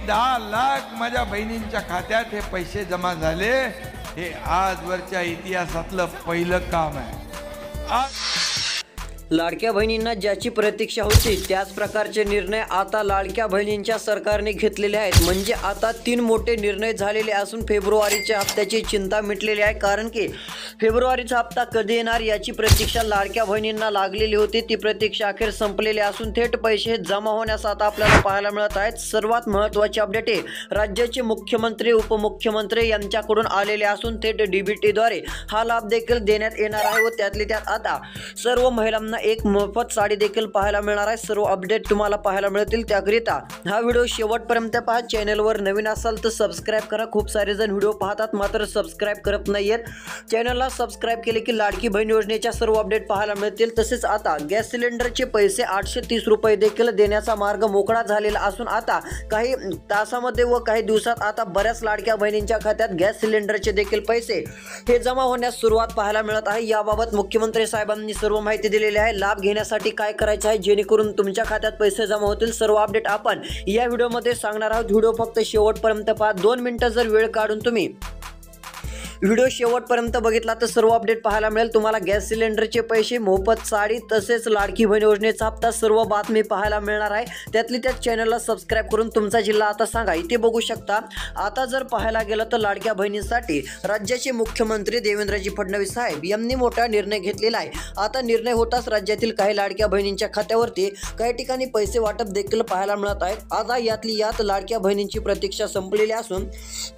10 लाख माझ्या बहिणींच्या खात्यात हे पैसे जमा झाले। हे आजवरच्या इतिहासातलं पहिलं काम आहे। लाडक्या बहिणींना ज्याची प्रतीक्षा होती त्याच प्रकारचे निर्णय आता लाडक्या बहिणींच्या सरकारने घेतलेले आहेत। म्हणजे आता 3 मोठे निर्णय झालेले असून फेब्रुवारीच्या हप्त्याची चिंता मिटलेली आहे। कारण की फेब्रुवारीचा हप्ता कधी येणार याची प्रतीक्षा लाडक्या बहिणींना लागलेली होती। ती प्रतीक्षा अखेर संपलेली असून थेट पैसे जमा होण्यास आता आपल्याला पाहायला मिळत आहेत। सर्वात महत्त्वाची अपडेट आहे, राज्याचे मुख्यमंत्री उपमुख्यमंत्री यांच्याकडून आलेले असून थेट डीबीटीद्वारे हा लाभ देखील देण्यात येणार आहे। व त्यातले त्यात आता सर्व महिलांना एक मोफत साडी देखील पाहायला मिळणार आहे। सर्व अपडेट तुम्हाला पाहायला मिळतील। त्याकरिता हा व्हिडिओ शेवटपर्यंत पहा। चॅनलवर नवीन असाल तर सबस्क्राइब करा। खूप सारे जण व्हिडिओ पाहतात मात्र सबस्क्राइब करत नाहीयेत। चॅनलला सबस्क्राइब केले की लाडकी बहीण योजनेच्या सर्व अपडेट पाहायला मिळतील। तसेच आता गॅस सिलेंडरचे पैसे 830 रुपये देखील देण्याचा मार्ग मोकळा झालेला असून आता काही तासामध्ये व काही दिवसात आता बऱ्याच लाडक्या बहिणींच्या खात्यात गॅस सिलेंडरचे देखील पैसे हे जमा होण्यास सुरुवात पाहायला मिळत आहे। याबाबत मुख्यमंत्री साहेबांनी सर्व माहिती दिलेली आहे। लाभ घेण्यासाठी काय करायचे आहे जेणेकरून तुमच्या खात्यात पैसे जमा होतील, सर्व अपडेट आपण या व्हिडिओमध्ये सांगणार आहोत। व्हिडिओ फक्त शेवटपर्यंत पहा। 2 मिनिटं जर वेळ काढून तुम्ही व्हिडिओ शेवटपर्यंत बघितला तर सर्व अपडेट पाहायला मिळेल तुम्हाला। गॅस सिलेंडरचे पैसे, मोफत साडी तसेच लाडकी बहीण योजनेचा हप्ता सर्व बातमी पाहायला मिळणार आहे। त्यातली त्याच चॅनलला सबस्क्राइब करून तुमचा जिल्हा आता सांगा। इथे बघू शकता आता जर पाहायला गेलं तर लाडक्या बहिणींसाठी राज्याचे मुख्यमंत्री देवेंद्रजी फडणवीस साहेब यांनी मोठा निर्णय घेतलेला आहे। आता निर्णय होताच राज्यातील काही लाडक्या बहिणींच्या खात्यावरती काही ठिकाणी पैसे वाटप देखील पाहायला मिळत आहेत। आता यातली यात लाडक्या बहिणींची प्रतीक्षा संपलेली असून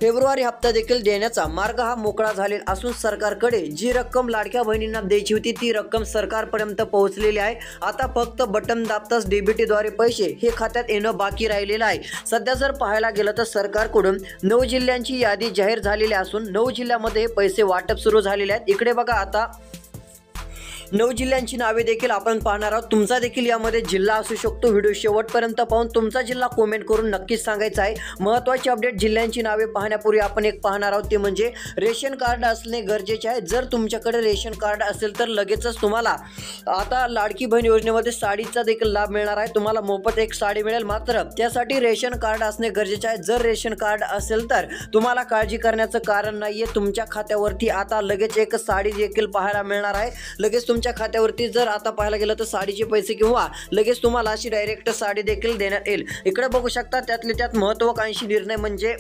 फेब्रुवारी हप्ता देखील देण्याचा मार्ग हा मोकळा झालेला असून सरकारकडे जी रक्कम लाडक्या बहिणींना द्यायची होती ती रक्कम सरकारपर्यंत पोहोचलेली आहे। आता फक्त बटन दाबताच डीबीटीद्वारे पैसे हे खात्यात येणं बाकी राहिलेलं आहे। सध्या जर पाहायला गेलं तर सरकारकडून 9 जिल्ह्यांची यादी जाहीर झालेली असून 9 जिल्ह्यामध्ये हे पैसे वाटप सुरू झालेले आहेत। इकडे बघा आता 9 जिल्ह्यांची नावे देखील आपण पाहणार आहोत। तुमचा देखील यामध्ये जिल्हा असू शकतो। व्हिडिओ शेवटपर्यंत पाहून तुमचा जिल्हा कमेंट करून नक्कीच सांगायचा आहे। महत्त्वाची अपडेट जिल्ह्यांची नावे पाहण्यापूर्वी आपण एक पाहणार आहोत ते म्हणजे रेशन कार्ड असणे गरजेचे आहे। जर तुमच्याकडे रेशन कार्ड असेल तर लगेचच तुम्हाला आता लाडकी बहीण योजनेमध्ये साडीचा देखील लाभ मिळणार आहे। तुम्हाला मोफत एक साडी मिळेल, मात्र त्यासाठी रेशन कार्ड असणे गरजेचे आहे। जर रेशन कार्ड असेल तर तुम्हाला काळजी करण्याचं कारण नाहीये। तुमच्या खात्यावरती आता लगेच एक साडी देखील पाहायला मिळणार आहे। लगेच तुमच्या खात्यावरती जर आता पाहायला गेलं तर साडीचे पैसे किंवा लगेच तुम्हाला अशी डायरेक्ट साडी देखील देण्यात येईल। इकडे बघू शकता त्यातले त्यात महत्त्वाकांक्षी निर्णय म्हणजे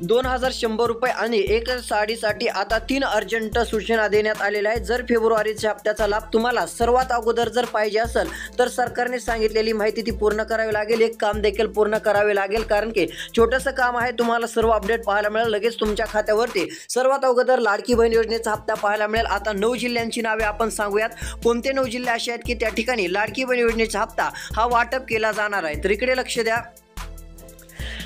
2100 रुपये आणि एक साडीसाठी आता 3 अर्जंट सूचना देण्यात आलेल्या आहेत। जर फेब्रुवारीच्या हप्त्याचा लाभ तुम्हाला सर्वात अगोदर जर पाहिजे असेल तर सरकारने सांगितलेली माहिती ती पूर्ण करावी लागेल। एक काम देखील पूर्ण करावे लागेल कारण की छोटंसं काम आहे। तुम्हाला सर्व अपडेट पाहायला मिळेल लगेच तुमच्या खात्यावरती। सर्वात अगोदर लाडकी बहीण योजनेचा हप्ता पाहायला मिळेल। आता 9 जिल्ह्यांची नावे आपण सांगूयात। कोणते 9 जिल्हे असे आहेत की त्या ठिकाणी लाडकी बहीण योजनेचा हप्ता हा वाटप केला जाणार आहे तर इकडे लक्ष द्या।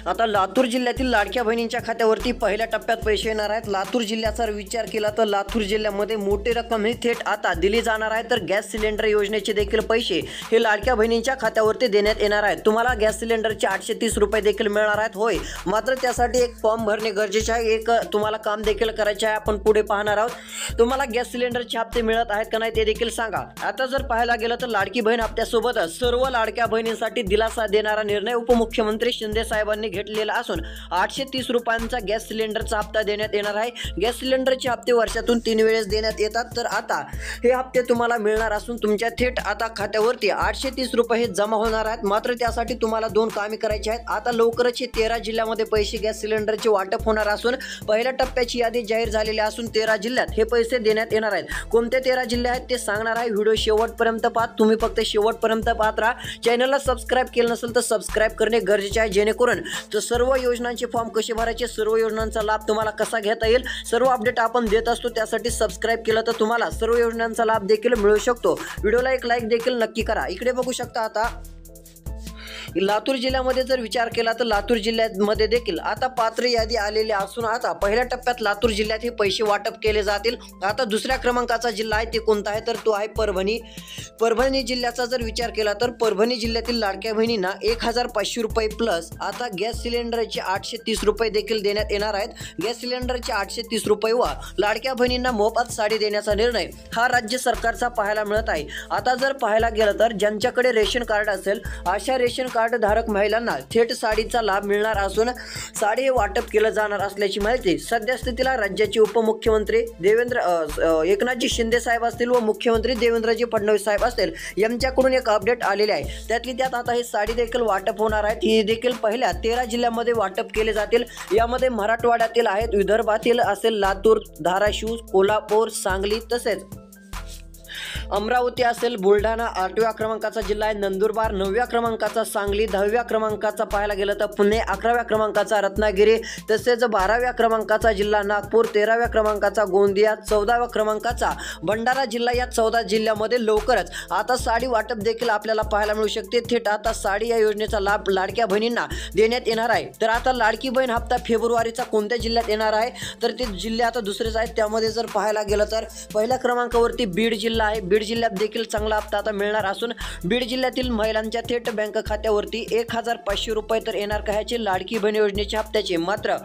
आता लातूर जिल्ह्यातील लाडक्या बहिणींच्या खात्यावरती पहिल्या टप्प्यात पैसे येणार आहेत। लातूर जिल्ह्याचा विचार केला तर लातूर जिल्ह्यामध्ये मोठी रक्कम ही थेट आता दिली जाणार आहे। तर गॅस सिलेंडर योजनेचे देखील पैसे हे लाडक्या बहिणींच्या खात्यावरती देण्यात येणार आहेत। तुम्हाला गॅस सिलेंडरचे 830 रुपये देखील मिळणार आहेत होय, मात्र त्यासाठी एक फॉर्म भरणे गरजेचे आहे। एक तुम्हाला काम देखील करायचे आहे, आपण पुढे पाहणार आहोत। तुम्हाला गॅस सिलेंडरचे हप्ते मिळत आहेत का नाही ते देखील सांगा। आता जर पाहायला गेलं तर लाडकी बहीण हप्त्यासोबतच सर्व लाडक्या बहिणींसाठी दिलासा देणारा निर्णय उपमुख्यमंत्री शिंदे साहेबांनी घेतलेला असून 830 रुपयांचा गॅस सिलेंडरचा हप्ता देण्यात येणार आहे। गॅस सिलेंडरचे हप्ते वर्षातून 3 वेळेस देण्यात येतात। तर आता हे हप्ते तुम्हाला मिळणार असून तुमच्या थेट आता खात्यावरती 830 रुपये हे जमा होणार आहेत। मात्र त्यासाठी तुम्हाला 2 कामे करायची आहेत। आता लवकरच 13 जिल्ह्यामध्ये पैसे गॅस सिलेंडरचे वाटप होणार असून पहिल्या टप्प्याची यादी जाहीर झालेली असून 13 जिल्ह्यात हे पैसे देण्यात येणार आहेत। कोणते 13 जिल्हे आहेत ते सांगणार आहे। व्हिडिओ शेवटपर्यंत पाहा। तुम्ही फक्त शेवटपर्यंत पाहत राहा। चॅनलला सबस्क्राइब केलं नसेल तर सबस्क्राइब करणे गरजेचे आहे जेणेकरून सर्व योजनांचे फॉर्म कसे भरायचे, सर्व योजनांचा लाभ तुम्हाला कसा घेता येईल, सर्व अपडेट आपण देत असतो। त्यासाठी सबस्क्राइब केलं तर तुम्हाला सर्व योजनांचा लाभ देखील मिळू शकतो। व्हिडिओला एक लाईक देखील नक्की करा। इकडे बघू शकता आता लातूर जिल्ह्यामध्ये जर विचार केला तर लातूर जिल्ह्यामध्ये देखील आता पात्र यादी आलेली असून आता पहिल्या टप्प्यात लातूर जिल्ह्यात हे पैसे वाटप केले जातील। आता दुसऱ्या क्रमांकाचा जिल्हा आहे ते कोणता आहे तर तो आहे परभणी। परभणी जिल्ह्याचा जर विचार केला तर परभणी जिल्ह्यातील लाडक्या बहिणींना 1500 रुपये प्लस आता गॅस सिलेंडरचे 830 रुपये देखील देण्यात येणार आहेत। गॅस सिलेंडरचे 830 रुपये व लाडक्या बहिणींना मोफत साडी देण्याचा निर्णय हा राज्य सरकारचा पाहायला मिळत आहे। आता जर पाहायला गेलं तर ज्यांच्याकडे रेशन कार्ड असेल अशा रेशन कार्ड कार्ड धारक महिलांना थेट साडीचा लाभ मिळणार असून साडी हे वाटप केलं जाणार असल्याची माहिती सध्या स्थितीला राज्याचे उपमुख्यमंत्री एकनाथजी शिंदे साहेब असतील व मुख्यमंत्री देवेंद्रजी फडणवीस साहेब असतील यांच्याकडून एक अपडेट आलेले आहे। त्यातली त्यात आता हे साडी देखील वाटप होणार आहेत। ही देखील पहिल्या 13 जिल्ह्यांमध्ये वाटप केले जातील। यामध्ये मराठवाड्यातील आहेत, विदर्भातील असेल लातूर, धाराशिव, कोल्हापूर, सांगली तसेच अमरावती असेल, बुलढाणा 8व्या क्रमांकाचा जिल्हा आहे, नंदुरबार 9व्या क्रमांकाचा, सांगली 10व्या क्रमांकाचा पाहायला गेलं तर पुणे 11व्या क्रमांकाचा, रत्नागिरी तसेच 12व्या क्रमांकाचा जिल्हा नागपूर, 13व्या क्रमांकाचा गोंदिया, 14व्या क्रमांकाचा भंडारा जिल्हा। या 14 जिल्ह्यामध्ये लवकरच आता साडी वाटप देखील आपल्याला पाहायला मिळू शकते। थेट आता साडी या योजनेचा लाभ लाडक्या बहिणींना देण्यात येणार आहे। तर आता लाडकी बहीण हप्ता फेब्रुवारीचा कोणत्या जिल्ह्यात येणार आहे तर ते जिल्हे आता दुसरेच आहेत। त्यामध्ये जर पाहायला गेलं तर पहिल्या क्रमांकावरती बीड जिल्हा आहे। बीड जिल्ह्यात देखील चांगला हप्ता आता मिळणार असून बीड जिल्ह्यातील महिलांच्या थेट बँक खात्यावरती 1500 रुपये तर येणार काह्याचे लाडकी बहीण योजनेच्या हप्त्याचे मात्र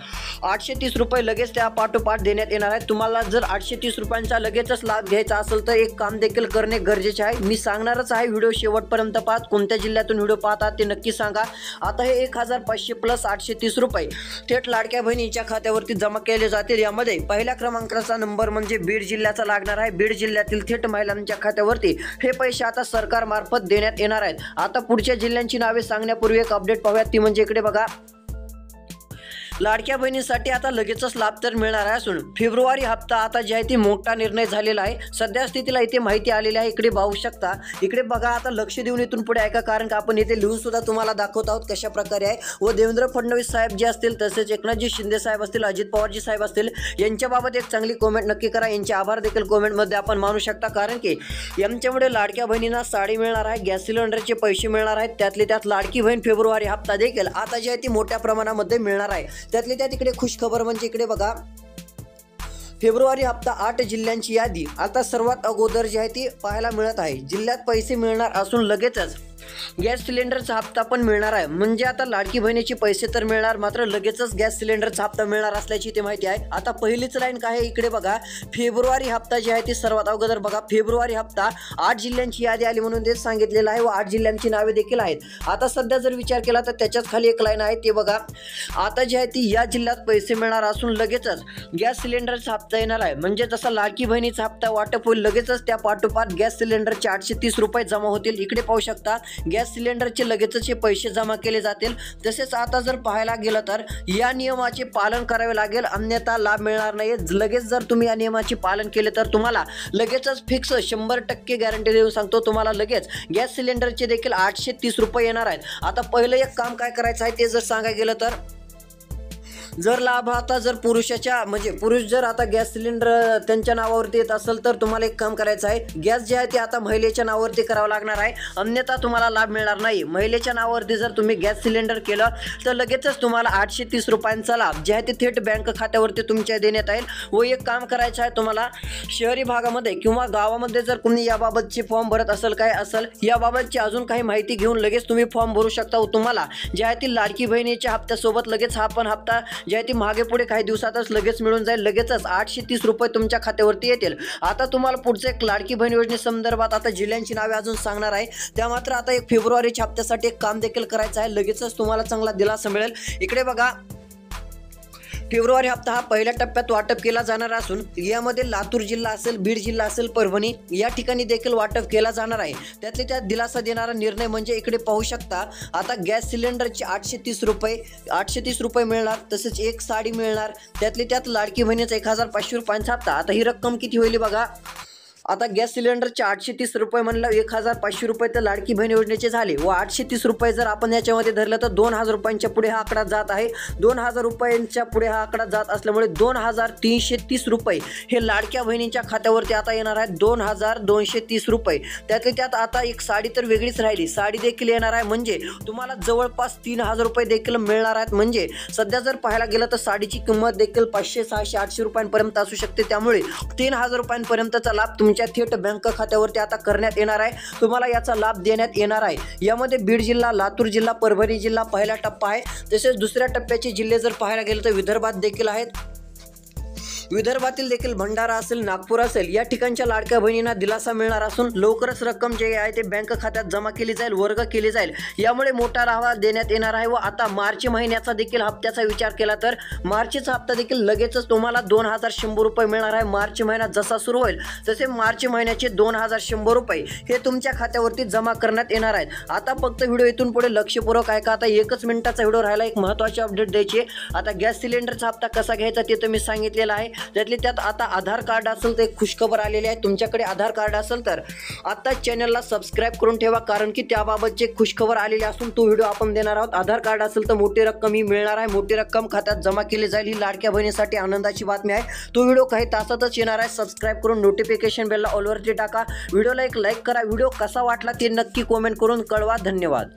830 रुपये लगेच त्या पाठोपाठ देण्यात येणार आहे। तुम्हाला जर 830 रुपयांचा लगेचच लाभ घ्यायचा असेल तर एक काम देखील करणे गरजेचे आहे। मी सांगणारच आहे, व्हिडिओ शेवटपर्यंत पाहत कोणत्या जिल्ह्यातून व्हिडिओ पाहतात ते नक्की सांगा। आता हे 1500 प्लस 830 रुपये थेट लाडक्या बहिणीच्या खात्यावरती जमा केले जातील। यामध्ये पहिल्या क्रमांकाचा नंबर म्हणजे बीड जिल्ह्याचा लागणार आहे। बीड जिल्ह्यातील थेट महिलांच्या खात्यावरती हे पैसे आता सरकारमार्फत देण्यात येणार आहेत। आता पुढच्या जिल्ह्यांची नावे सांगण्यापूर्वी एक अपडेट पाहूयात, ती म्हणजे इकडे बघा, लाडक्या बहिणीसाठी आता लगेचच लाभ तर मिळणार आहे असून फेब्रुवारी हप्ता आता जे आहे ती मोठा निर्णय झालेला आहे। सध्या स्थितीला इथे माहिती आलेली आहे, इकडे पाहू शकता। इकडे बघा, आता लक्ष देऊन इथून पुढे ऐका, कारण का आपण इथे लिहून सुद्धा तुम्हाला दाखवत आहोत कशा प्रकारे आहे। व देवेंद्र फडणवीस साहेब जे असतील तसेच एकनाथजी शिंदे साहेब असतील, अजित पवारजी साहेब असतील यांच्याबाबत एक चांगली कमेंट नक्की करा। यांचे आभार देखील कमेंटमध्ये आपण मानू शकता, कारण की यांच्यामुळे लाडक्या बहिणींना साडी मिळणार आहे, गॅस सिलेंडरचे पैसे मिळणार आहेत। त्यातले त्यात लाडकी बहीण फेब्रुवारी हप्ता देखील आता जे आहे ती मोठ्या प्रमाणामध्ये मिळणार आहे। त्यातली त्यात इकडे खुश खबर म्हणजे इकडे बघा, फेब्रुवारी हप्ता 8 जिल्ह्यांची यादी आता सर्वात अगोदर जी आहे ती पाहायला मिळत आहे। जिल्ह्यात पैसे मिळणार असून लगेचच गॅस सिलेंडरचा हप्ता पण मिळणार आहे। म्हणजे आता लाडकी बहिणीचे पैसे तर मिळणार, मात्र लगेचच गॅस सिलेंडरचा हप्ता मिळणार असल्याची ते माहिती आहे। आता पहिलीच लाईन काय आहे इकडे बघा, फेब्रुवारी हप्ता जी आहे ती सर्वात अगोदर बघा, फेब्रुवारी हप्ता 8 जिल्ह्यांची यादी आली म्हणून तेच सांगितलेलं आहे व 8 जिल्ह्यांची नावे देखील आहेत। आता सध्या जर विचार केला तर त्याच्याच खाली एक लाईन आहे, ते बघा, आता जी आहे ती या जिल्ह्यात पैसे मिळणार असून लगेचच गॅस सिलेंडरचा हप्ता येणार आहे। म्हणजे जसा लाडकी बहिणीचा हप्ता वाटप होईल लगेचच त्या पाठोपाठ गॅस सिलेंडरचे 830 रुपये जमा होतील। इकडे पाहू शकता, गॅस सिलेंडरचे लगेचच हे पैसे जमा केले जातील। तसेच आता जर पाहायला गेलं तर या नियमाचे पालन करावे लागेल, अन्यथा लाभ मिळणार नाही। लगेच जर तुम्ही या नियमाचे पालन केले तर तुम्हाला लगेचच फिक्स 100% गॅरंटी देऊन सांगतो, तुम्हाला लगेच गॅस सिलेंडरचे देखील 830 रुपये येणार आहेत। आता पहिलं एक काम काय करायचं आहे ते जर सांगायला गेलं तर, जर लाभ आता जर पुरुषाच्या म्हणजे पुरुष जर आता गॅस सिलेंडर त्यांच्या नावावरती येत असेल तर तुम्हाला एक काम करायचं आहे, गॅस जे आहे ते आता महिलेच्या नावावरती करावं लागणार आहे, अन्यथा तुम्हाला लाभ मिळणार नाही। महिलेच्या नावावरती जर तुम्ही गॅस सिलेंडर केलं तर लगेचच तुम्हाला 830 रुपयांचा लाभ जे आहे ते थेट बँक खात्यावरती तुमच्या देण्यात येईल। व एक काम करायचं आहे, तुम्हाला शहरी भागामध्ये किंवा गावामध्ये जर कोणी याबाबतचे फॉर्म भरत असेल काय असेल याबाबतची अजून काही माहिती घेऊन लगेच तुम्ही फॉर्म भरू शकता व तुम्हाला जे आहे ती लाडकी बहिणीच्या हप्त्यासोबत लगेच हा पण हप्ता जे आहे ती मागे पुढे काही दिवसातच लगेच मिळून जाईल। लगेचच 830 रुपये तुमच्या खात्यावरती येतील। आता तुम्हाला पुढचे एक लाडकी बहीण योजनेसंदर्भात आता जिल्ह्यांची नावे अजून सांगणार आहे, त्या मात्र आता एक फेब्रुवारीच्या हप्त्यासाठी एक काम देखील करायचं आहे, लगेचच तुम्हाला चांगला दिलासा मिळेल। इकडे बघा, फेब्रुवारी हप्ता हा पहिल्या टप्प्यात वाटप केला जाणार असून यामध्ये लातूर जिल्हा असेल, बीड जिल्हा असेल, परभणी या ठिकाणी देखील वाटप केला जाणार आहे। त्यातले त्यात दिलासा देणारा निर्णय म्हणजे इकडे पाहू शकता, आता गॅस सिलेंडरचे 830 रुपये मिळणार, तसेच एक साडी मिळणार। त्यातले त्यात लाडकी बहिणीचा 1500 रुपयांचा हप्ता, आता ही रक्कम किती होईल बघा, आता गॅस सिलेंडरचे 830 रुपये म्हणलं 1500 रुपये तर लाडकी बहीण योजनेचे झाले व 830 रुपये जर आपण याच्यामध्ये धरलं तर 2000 रुपयांच्या पुढे हा आकडा जात आहे। 2000 रुपयांच्या पुढे हा आकडा जात असल्यामुळे 2330 रुपये हे लाडक्या बहिणींच्या खात्यावरती आता येणार आहेत, 2230 रुपये। त्यातले त्यात आता एक साडी तर वेगळीच राहिली, साडी देखील येणार आहे, म्हणजे तुम्हाला जवळपास 3000 रुपये देखील मिळणार आहेत। म्हणजे सध्या जर पाहायला गेलं तर साडीची किंमत देखील 500, 600, 800 रुपयांपर्यंत असू शकते। त्यामुळे 3000 रुपयांपर्यंतचा लाभ तुमच्या थेट बँक खात्यावरती आता करण्यात येणार आहे, तुम्हाला याचा लाभ देण्यात येणार आहे। यामध्ये बीड जिल्हा, लातूर जिल्हा, परभणी जिल्हा पहिला टप्पा आहे। तसेच दुसऱ्या टप्प्याचे जिल्हे जर पाहायला गेले तर विदर्भात देखील आहेत, विदर्भातील देखील भंडारा असेल, नागपूर असेल, या ठिकाणच्या लाडक्या बहिणींना दिलासा मिळणार असून लवकरच रक्कम जे आहे ते बँक खात्यात जमा केली जाईल, वर्ग केली जाईल. यामुळे मोठा लाभ देण्यात येणार आहे. व आता मार्च महिन्याचा देखील हप्त्याचा विचार केला तर मार्चचा हप्ता देखील लगेचच तुम्हाला 2100 रुपये मिळणार आहे. मार्च महिना जसा सुरू होईल तसे मार्च महिन्याचे 2100 रुपये हे तुमच्या खात्यावरती जमा करण्यात येणार आहेत. आता फक्त व्हिडिओ इथून पुढे लक्षपूर्वक ऐका. आता 1 मिनिटाचा व्हिडिओ राहिला. एक महत्त्वाची अपडेट द्यायची आहे. आता गॅस सिलेंडरचा हप्ता कसा घ्यायचा ते तुम्ही सांगितलेलं आहे. त्यात आता आधार कार्ड असेल तर एक खुशखबर आलेली आहे. तुमच्याकडे आधार कार्ड असेल तर आता चॅनलला सबस्क्राईब करून ठेवा, कारण की त्याबाबतची खुशखबर आलेली असून तो व्हिडिओ आपण देणार आहोत. आधार कार्ड असेल तर मोठी रक्कम ही मिळणार आहे. मोठी रक्कम खात्यात जमा केली जाईल. ही लाडक्या बहिणीसाठी आनंदाची बातमी आहे. तो व्हिडिओ काही तासातच येणार आहे. सबस्क्राईब करून नोटिफिकेशन बेलला ऑलवरती टाका. व्हिडिओला एक लाईक करा. व्हिडिओ कसा वाटला ते नक्की कमेंट करून कळवा. धन्यवाद.